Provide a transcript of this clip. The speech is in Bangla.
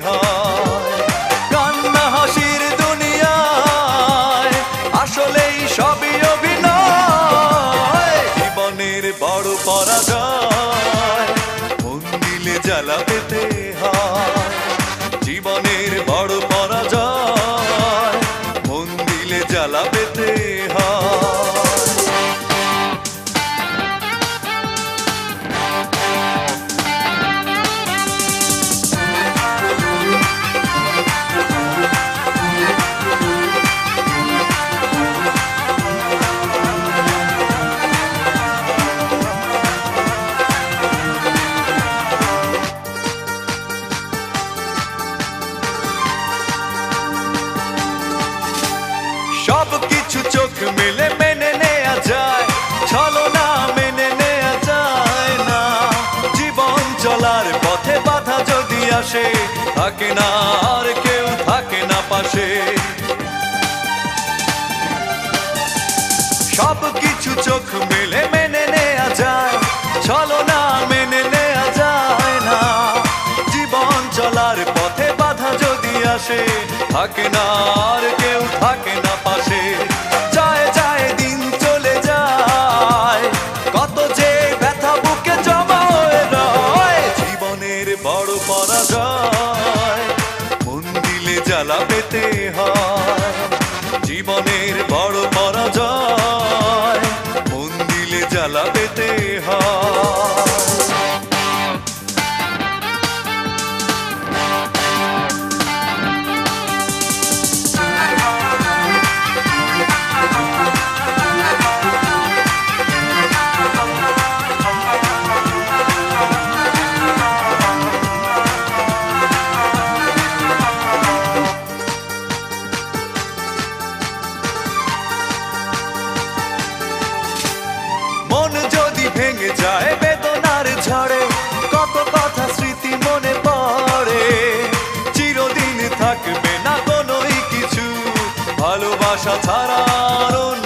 হয়। কান্না হাসির দুনিয়ায় আসলেই সবই অভিনয়। জীবনের বড় পরাজয় মন দিলে জ্বালা পেতে হয়। জীবনের বড় পরাজয় মন দিলে জ্বালা পেতে হয়। সব কিছু চোখ মেলে মেনে নেয়া যায়, ছলনা মেনে নেয়া যায় না। জীবন চলার পথে বাধা যদি আসে, থাকে না আর কেউ থাকে না পাশে। সব কিছু চোখ মেলে মেনে নেয়া যায়, ছলনা মেনে নেয়া যায় না। জীবন চলার পথে বাধা যদি আসে, থাকে না আর কেউ থাকে না পাশে। যায় যায় দিন চলে যায়, কত যে ব্যথা বুকে জমা হয়ে রয়। জীবনের বড় পরাজয় মন দিলে জ্বালা পেতে হয়। জীবনের বড় পরাজয় মন দিলে জ্বালা পেতে হয়। মন যদি ভেঙে যায় বেদনার ঝড়ে, কত কথা স্মৃতি মনে পড়ে। চিরদিন থাকবে না কোনোই কিছু, ভালোবাসা ছাড়া আর অন্য